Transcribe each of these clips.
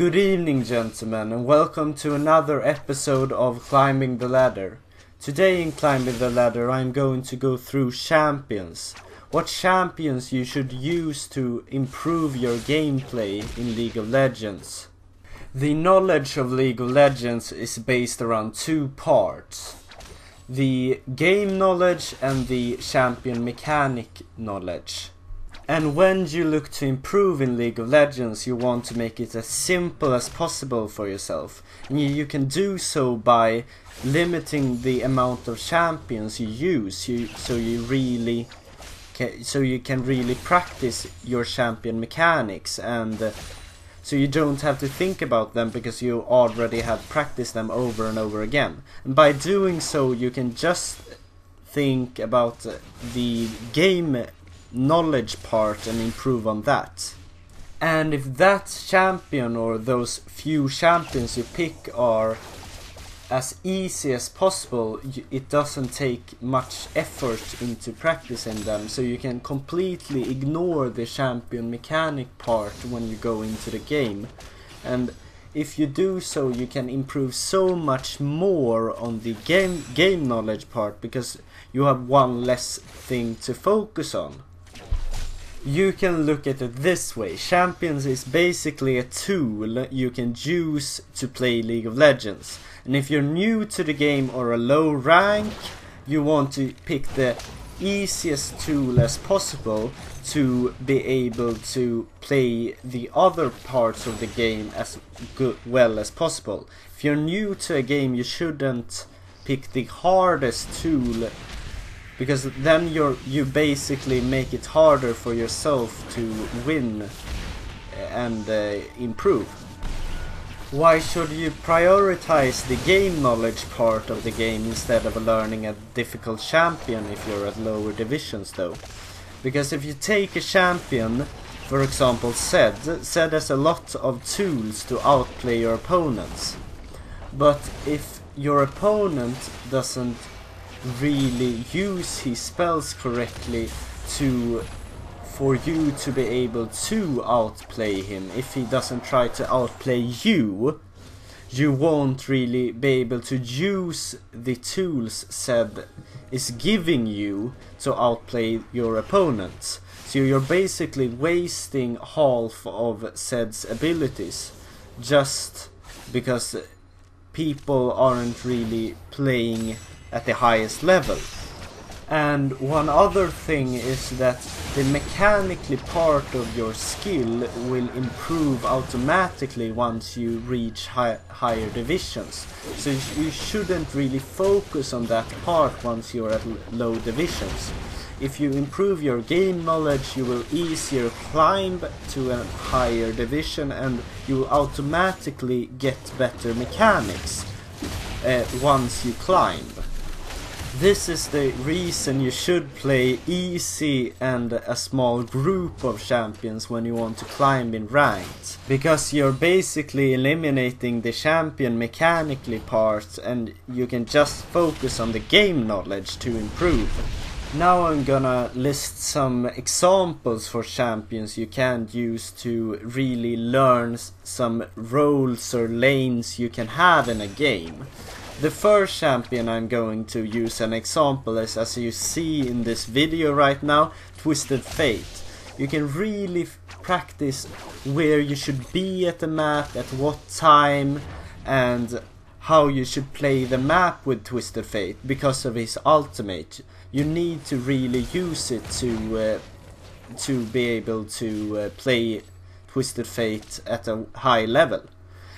Good evening, gentlemen, and welcome to another episode of Climbing the Ladder. Today in Climbing the Ladder I'm going to go through champions. What champions you should use to improve your gameplay in League of Legends. The knowledge of League of Legends is based around two parts. The game knowledge and the champion mechanic knowledge. And when you look to improve in League of Legends, you want to make it as simple as possible for yourself. And you can do so by limiting the amount of champions you use, so you can really practice your champion mechanics, and so you don't have to think about them because you already have practiced them over and over again. And by doing so, you can just think about the game knowledge part and improve on that. And if that champion or those few champions you pick are as easy as possible, it doesn't take much effort into practicing them, so you can completely ignore the champion mechanic part when you go into the game. And if you do so, you can improve so much more on the game knowledge part because you have one less thing to focus on. You can look at it this way. Champions is basically a tool you can use to play League of Legends. And if you're new to the game or a low rank, you want to pick the easiest tool as possible to be able to play the other parts of the game as well as possible. If you're new to a game, you shouldn't pick the hardest tool, because then you basically make it harder for yourself to win and improve. Why should you prioritize the game knowledge part of the game instead of learning a difficult champion if you're at lower divisions though? Because if you take a champion, for example Zed has a lot of tools to outplay your opponents. But if your opponent doesn't really use his spells correctly for you to be able to outplay him, if he doesn't try to outplay you, you won't really be able to use the tools Zed is giving you to outplay your opponents. So you're basically wasting half of Zed's abilities just because people aren't really playing at the highest level. And one other thing is that the mechanically part of your skill will improve automatically once you reach higher divisions. So you shouldn't really focus on that part once you're at low divisions. If you improve your game knowledge, you will easier climb to a higher division and you will automatically get better mechanics once you climb. This is the reason you should play easy and a small group of champions when you want to climb in ranked. Because you're basically eliminating the champion mechanically part and you can just focus on the game knowledge to improve. Now I'm gonna list some examples for champions you can use to really learn some roles or lanes you can have in a game. The first champion I'm going to use an example is, as you see in this video right now, Twisted Fate. You can really practice where you should be at the map, at what time, and how you should play the map with Twisted Fate because of his ultimate. You need to really use it to be able to play Twisted Fate at a high level.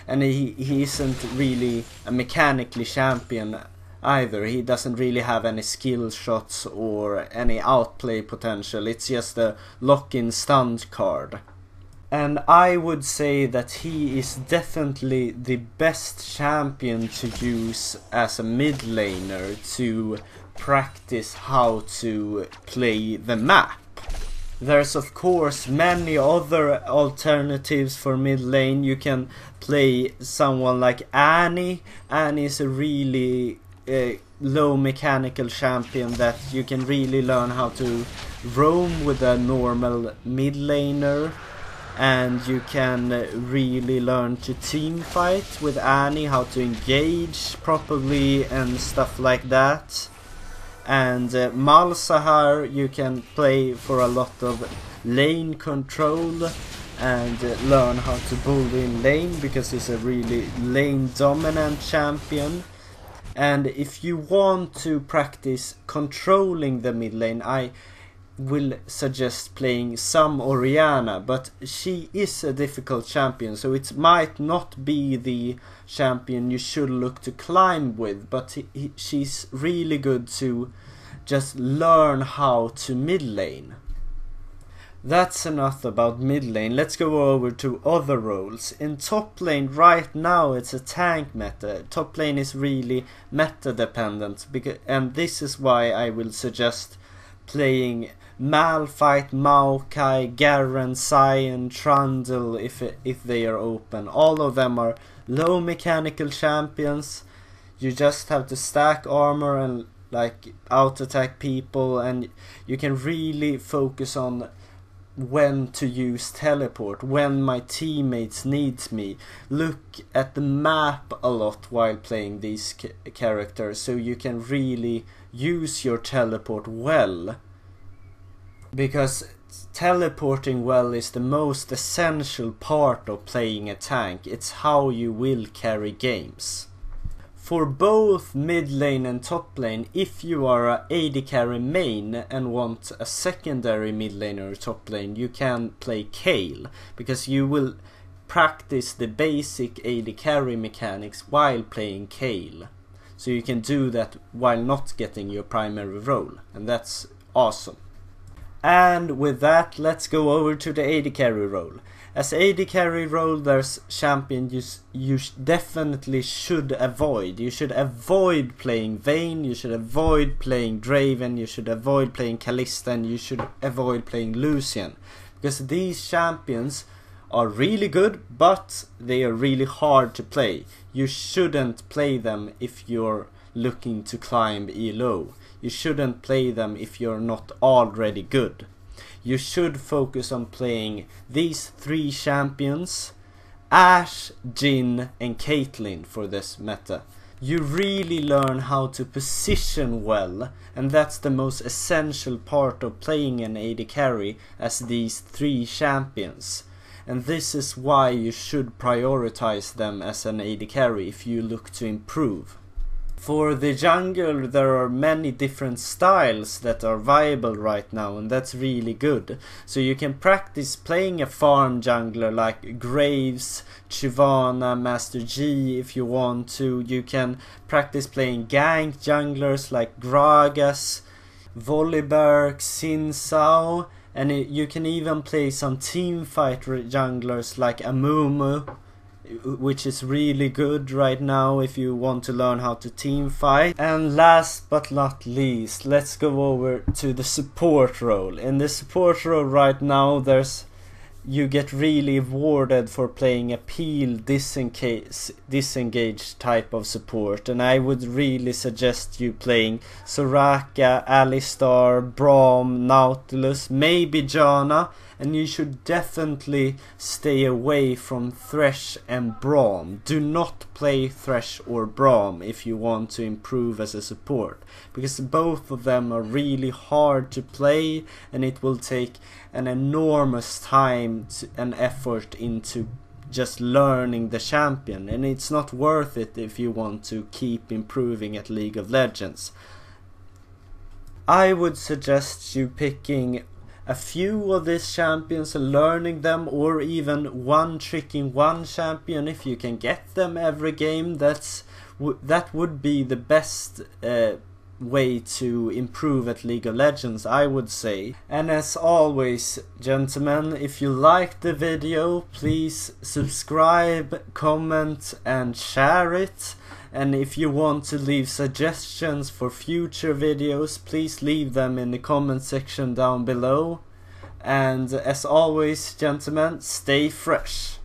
And he isn't really a mechanically champion either. He doesn't really have any skill shots or any outplay potential. It's just a lock-in stunned card. And I would say that he is definitely the best champion to use as a mid laner to practice how to play the map. There's of course many other alternatives for mid lane. You can play someone like Annie. Annie is a really low mechanical champion that you can really learn how to roam with a normal mid laner. and you can really learn to team fight with Annie, how to engage properly and stuff like that. And Malzahar you can play for a lot of lane control and learn how to bully in lane, because he's a really lane dominant champion. And if you want to practice controlling the mid lane, I will suggest playing some Orianna, but she is a difficult champion, so it might not be the champion you should look to climb with, but she's really good to just learn how to mid lane. That's enough about mid lane. Let's go over to other roles. In top lane right now it's a tank meta. Top lane is really meta dependent, and this is why I will suggest playing Malphite, Maokai, Garen, Sion, Trundle if they are open. All of them are low mechanical champions. You just have to stack armor and like out attack people, and you can really focus on when to use teleport, when my teammates need me. Look at the map a lot while playing these characters, so you can really use your teleport well, because teleporting well is the most essential part of playing a tank. It's how you will carry games. For both mid lane and top lane, if you are a AD carry main and want a secondary mid lane or top lane, you can play Kayle, because you will practice the basic AD carry mechanics while playing Kayle. So you can do that while not getting your primary role, and that's awesome. And with that, let's go over to the AD carry role. As AD carry role, there's champions you definitely should avoid. You should avoid playing Vayne, you should avoid playing Draven, you should avoid playing Kalista, and you should avoid playing Lucian. Because these champions are really good, but they are really hard to play. You shouldn't play them if you're looking to climb elo. You shouldn't play them if you're not already good. You should focus on playing these three champions: Ashe, Jhin and Caitlyn for this meta. You really learn how to position well, and that's the most essential part of playing an AD carry, as these three champions. And this is why you should prioritize them as an AD carry if you look to improve. For the jungle, there are many different styles that are viable right now, and that's really good. So you can practice playing a farm jungler like Graves, Chivana, Master G if you want to. You can practice playing gank junglers like Gragas, Volibear, Xin Zhao, and you can even play some teamfight junglers like Amumu, which is really good right now if you want to learn how to team fight. And last but not least, let's go over to the support role. In the support role right now, you get really rewarded for playing a peel disengage type of support, and I would really suggest you playing Soraka, Alistar, Braum, Nautilus, maybe Janna, and you should definitely stay away from Thresh and Braum. Do not play Thresh or Braum if you want to improve as a support, because both of them are really hard to play, and it will take an enormous time and effort into just learning the champion, and it's not worth it if you want to keep improving at League of Legends. I would suggest you picking a few of these champions and learning them, or even one-tricking one champion if you can get them every game. That would be the best way to improve at League of Legends, I would say. And as always, gentlemen, if you liked the video, please subscribe, comment and share it. And if you want to leave suggestions for future videos, please leave them in the comment section down below. And as always, gentlemen, stay fresh.